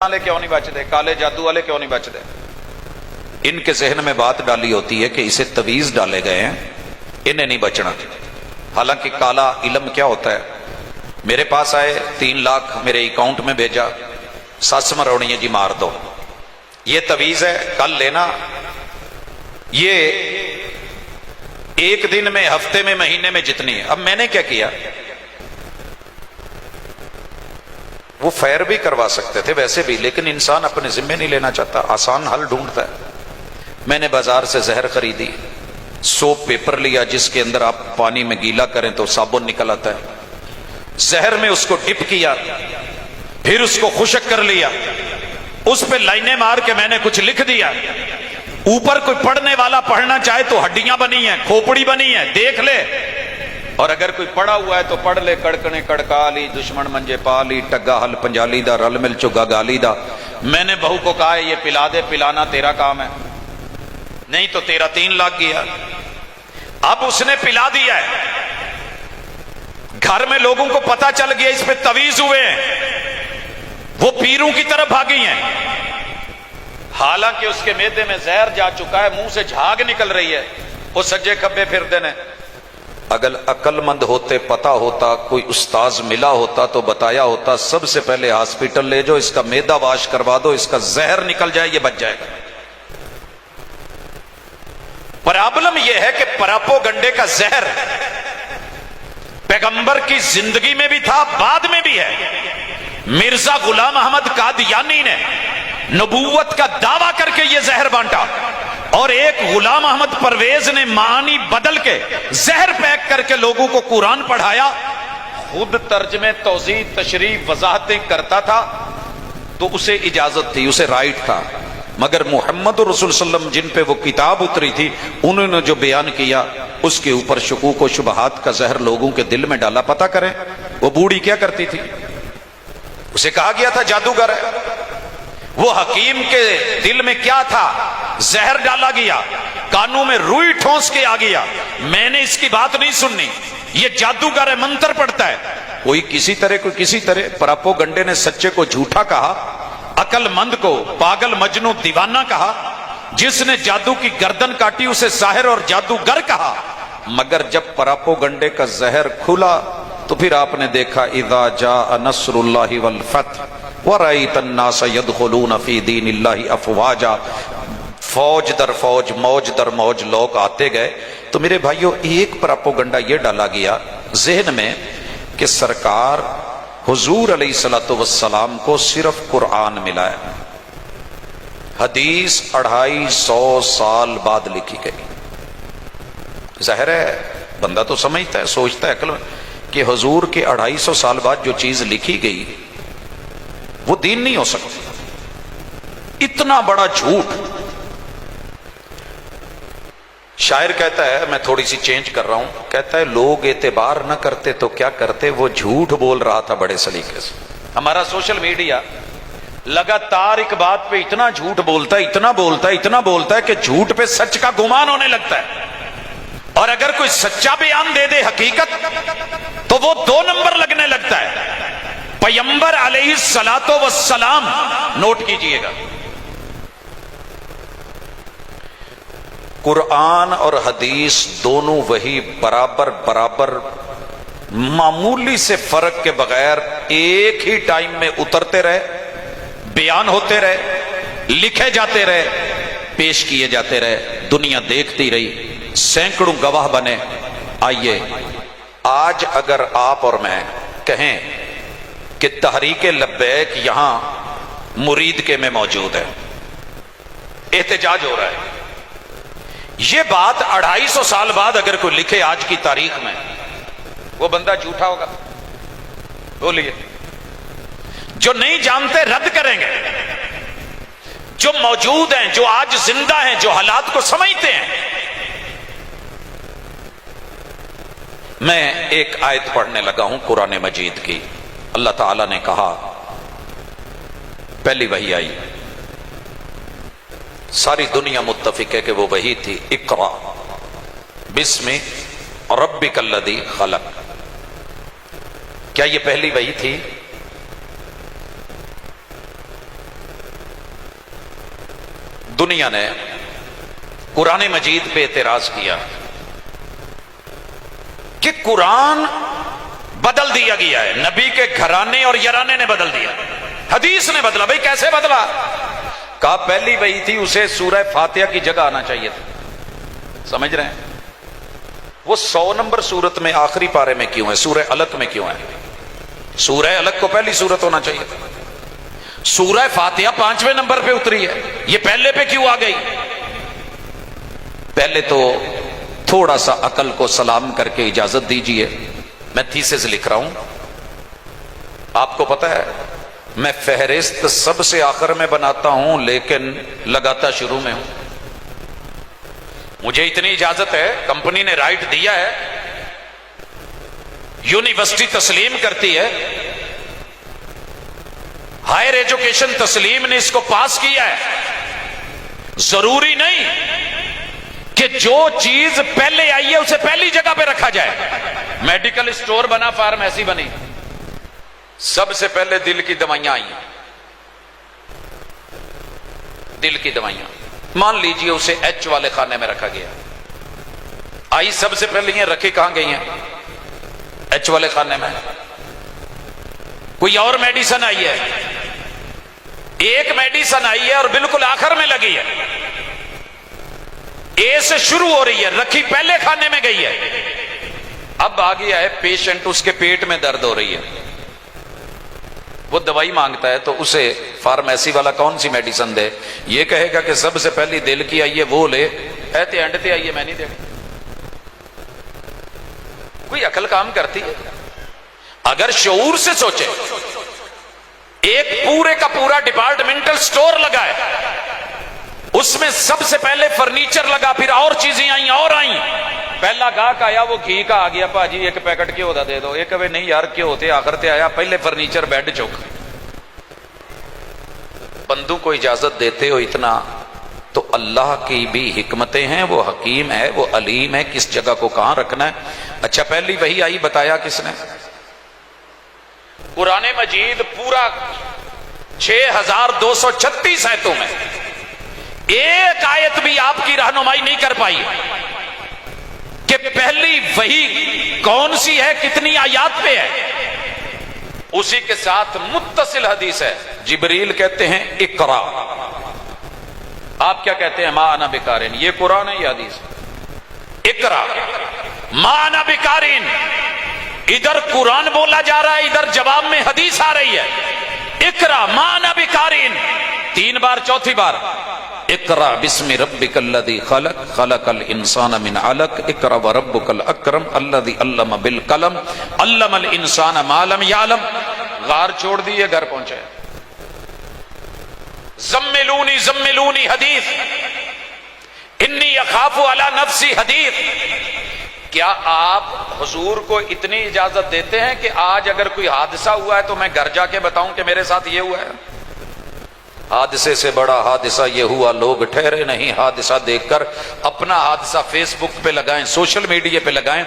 والے کیوں نہیں بچتے، کالے جادو والے کیوں نہیں بچتے؟ ان کے ذہن میں بات ڈالی ہوتی ہے کہ اسے تویز ڈالے گئے ہیں، انہیں نہیں بچنا۔ حالانکہ کالا علم کیا ہوتا ہے؟ میرے پاس آئے 3 لاکھ میرے اکاؤنٹ میں بھیجا، سس مرونی ہے جی مار دو، یہ تویز ہے، کل لینا۔ یہ ایک دن میں، ہفتے میں، مہینے میں جتنی ہے۔ اب میں نے کیا کیا، وہ فیر بھی کروا سکتے تھے ویسے بھی، لیکن انسان اپنے ذمے نہیں لینا چاہتا، آسان حل ڈھونڈتا ہے۔ میں نے بازار سے زہر خریدی، سوپ پیپر لیا جس کے اندر آپ پانی میں گیلا کریں تو صابن نکل آتا ہے، زہر میں اس کو ڈپ کیا، پھر اس کو خشک کر لیا، اس پہ لائنیں مار کے میں نے کچھ لکھ دیا۔ اوپر کوئی پڑھنے والا پڑھنا چاہے تو ہڈیاں بنی ہیں، کھوپڑی بنی ہے، دیکھ لے، اور اگر کوئی پڑھا ہوا ہے تو پڑھ لے۔ کڑکنے کڑکا لی، دشمن منجے پا لی، ٹگا حل پنجالی دا، رل مل چگا گالی دا۔ میں نے بہو کو کہا یہ پلا دے، پلانا تیرا کام ہے، نہیں تو تیرا 3 لاکھ گیا۔ اب اس نے پلا دیا ہے، گھر میں لوگوں کو پتا چل گیا اس پہ تویز ہوئے ہیں، وہ پیروں کی طرف بھاگی ہیں، حالانکہ اس کے معدے میں زہر جا چکا ہے، منہ سے جھاگ نکل رہی ہے، وہ سجے کھبے پھرتے نے۔ اگر عقل مند ہوتے، پتا ہوتا، کوئی استاذ ملا ہوتا تو بتایا ہوتا، سب سے پہلے ہاسپٹل لے جاؤ، اس کا معدہ واش کروا دو، اس کا زہر نکل جائے، یہ بچ جائے گا۔ پرابلم یہ ہے کہ پراپو گنڈے کا زہر پیغمبر کی زندگی میں بھی تھا، بعد میں بھی ہے۔ مرزا غلام احمد قادیانی نے نبوت کا دعویٰ کر کے یہ زہر بانٹا، اور ایک غلام احمد پرویز نے معانی بدل کے زہر پیک کر کے لوگوں کو قرآن پڑھایا، خود ترجمے، توضیح، تشریح، وضاحتیں کرتا تھا، تو اسے اجازت تھی، اسے رائٹ تھا۔ مگر محمد رسول صلی اللہ علیہ وسلم جن پہ وہ کتاب اتری تھی، انہوں نے جو بیان کیا اس کے اوپر شکوک و شبہات کا زہر لوگوں کے دل میں ڈالا۔ پتہ کریں وہ بوڑھی کیا کرتی تھی؟ اسے کہا گیا تھا جادوگر ہے، وہ حکیم کے دل میں کیا تھا؟ زہر ڈالا گیا، کانوں میں روئی ٹھونس کے آ گیا، میں نے اس کی بات نہیں سننی، یہ جادوگر ہے، منتر پڑتا ہے۔ کوئی کسی طرح پراپو گنڈے نے سچے کو جھوٹا کہا، عقل مند کو پاگل، مجنوں، دیوانہ کہا، جس نے جادو کی گردن کاٹی اسے ساحر اور جادوگر کہا۔ مگر جب پراپو گنڈے کا زہر کھلا تو پھر آپ نے دیکھا اذا جاء نصر اللہ والفتح وَرَأَيْتَ النَّاسَ يَدْخُلُونَ فِي دِينِ اللَّهِ أَفْوَاجًا، فوج در فوج، موج در موج لوگ آتے گئے۔ تو میرے بھائیو، ایک پراپوگنڈا یہ ڈالا گیا ذہن میں کہ سرکار حضور علیہ الصلوۃ والسلام کو صرف قرآن ملا ہے، حدیث 250 سال بعد لکھی گئی۔ ظاہر ہے بندہ تو سمجھتا ہے، سوچتا ہے عقل کہ حضور کے 250 سال بعد جو چیز لکھی گئی وہ دین نہیں ہو سکتی، اتنا بڑا جھوٹ۔ شاعر کہتا ہے، میں تھوڑی سی چینج کر رہا ہوں، کہتا ہے لوگ اعتبار نہ کرتے تو کیا کرتے، وہ جھوٹ بول رہا تھا بڑے سلیقے سے۔ ہمارا سوشل میڈیا لگاتار ایک بات پہ اتنا جھوٹ بولتا ہے، اتنا بولتا ہے، اتنا بولتا ہے کہ جھوٹ پہ سچ کا گمان ہونے لگتا ہے، اور اگر کوئی سچا بیان دے دے حقیقت تو وہ 2 نمبر لگنے لگتا ہے۔ پیغمبر علیہ الصلوۃ والسلام، نوٹ کیجئے گا، قرآن اور حدیث دونوں وہی برابر معمولی سے فرق کے بغیر ایک ہی ٹائم میں اترتے رہے، بیان ہوتے رہے، لکھے جاتے رہے، پیش کیے جاتے رہے، دنیا دیکھتی رہی، سینکڑوں گواہ بنے۔ آئیے آج اگر آپ اور میں کہیں کہ تحریک لبیک یہاں مرید کے میں موجود ہے، احتجاج ہو رہا ہے، یہ بات 250 سال بعد اگر کوئی لکھے آج کی تاریخ میں، وہ بندہ جھوٹا ہوگا؟ بولیے۔ جو نہیں جانتے رد کریں گے، جو موجود ہیں، جو آج زندہ ہیں، جو حالات کو سمجھتے ہیں۔ میں ایک آیت پڑھنے لگا ہوں قرآن مجید کی، اللہ تعالیٰ نے کہا، پہلی وحی آئی، ساری دنیا متفق ہے کہ وہ وحی تھی، اقرا بسم ربک الذی خلق۔ کیا یہ پہلی وحی تھی؟ دنیا نے قرآن مجید پہ اعتراض کیا کہ قرآن بدل دیا گیا ہے، نبی کے گھرانے اور یارانے نے بدل دیا، حدیث نے بدلا۔ بھئی کیسے بدلا؟ کہا پہلی وحی تھی، اسے سورہ فاتحہ کی جگہ آنا چاہیے تھا۔ سمجھ رہے ہیں؟ وہ 100 نمبر سورت میں آخری پارے میں کیوں ہے؟ سورہ علق میں کیوں ہے؟ سورہ علق کو پہلی سورت ہونا چاہیے تھا۔ سورہ فاتحہ 5ویں نمبر پہ اتری ہے، یہ پہلے پہ کیوں آ گئی؟ پہلے تو تھوڑا سا عقل کو سلام کر کے اجازت دیجئے، میں تھیسس لکھ رہا ہوں۔ آپ کو پتہ ہے میں فہرست سب سے آخر میں بناتا ہوں لیکن لگاتا شروع میں ہوں۔ مجھے اتنی اجازت ہے، کمپنی نے رائٹ دیا ہے، یونیورسٹی تسلیم کرتی ہے، ہائر ایجوکیشن تسلیم نے اس کو پاس کیا ہے۔ ضروری نہیں کہ جو چیز پہلے آئی ہے اسے پہلی جگہ پہ رکھا جائے۔ میڈیکل اسٹور بنا، فارمیسی بنی، سب سے پہلے دل کی دوائیاں آئی، دل کی دوائیاں، مان لیجئے اسے ایچ والے خانے میں رکھا گیا۔ آئی سب سے پہلے یہ رکھی کہاں گئی ہیں؟ ایچ والے خانے میں۔ کوئی اور میڈیسن آئی ہے، ایک میڈیسن آئی ہے اور بالکل آخر میں لگی ہے، اے سے شروع ہو رہی ہے، رکھی پہلے خانے میں گئی ہے۔ اب آ گیا ہے پیشنٹ، اس کے پیٹ میں درد ہو رہی ہے، وہ دوائی مانگتا ہے تو اسے فارمیسی والا کون سی میڈیسن دے؟ یہ کہے گا کہ سب سے پہلی دل کی آئی ہے وہ لے، ایتے اینڈ تے آئی ہے میں نہیں دے۔ کوئی عقل کام کرتی ہے؟ اگر شعور سے سوچے، ایک پورے کا پورا ڈپارٹمنٹل سٹور لگا ہے، اس میں سب سے پہلے فرنیچر لگا، پھر اور چیزیں آئیں اور آئیں۔ پہلا گاہک آیا، وہ گھی کا آ گیا، پاجی ایک پیکٹ گھی ہوتا دے دو، ایک کہے نہیں یار کیوں ہوتے، آخر تے آیا پہلے فرنیچر بیڈ چوک۔ بندوں کو اجازت دیتے ہو اتنا تو اللہ کی بھی حکمتیں ہیں، وہ حکیم ہے، وہ علیم ہے، کس جگہ کو کہاں رکھنا ہے۔ اچھا پہلی وحی آئی، بتایا کس نے؟ قرآن مجید پورا 6236 آیتوں میں ایک آیت بھی آپ کی رہنمائی نہیں کر پائی کہ پہلی وحی کون سی ہے، کتنی آیات پہ ہے۔ اسی کے ساتھ متصل حدیث ہے، جبریل کہتے ہیں اقرا، آپ کیا کہتے ہیں؟ ما انا بقارئ، یہ قرآن ہے یہ حدیث؟ اقرا ما انا بقارئ، ادھر قرآن بولا جا رہا ہے، ادھر جواب میں حدیث آ رہی ہے، اقرا ما انا بقارئ، 3 بار، چوتھی بار اقرا بسم ربک الذی خلق خلق الانسان من علق اقرا وربک الاکرم الذی علم بالقلم علم الانسان ما لم یعلم۔ غار چھوڑ دیے، گھر پہنچے، زملونی زملونی حدیث، انی اخاف علی نفسی حدیث۔ کیا آپ حضور کو اتنی اجازت دیتے ہیں کہ آج اگر کوئی حادثہ ہوا ہے تو میں گھر جا کے بتاؤں کہ میرے ساتھ یہ ہوا ہے؟ حادثے سے بڑا حادثہ یہ ہوا، لوگ ٹھہرے نہیں حادثہ دیکھ کر، اپنا حادثہ فیس بک پہ لگائیں، سوشل میڈیا پہ لگائیں۔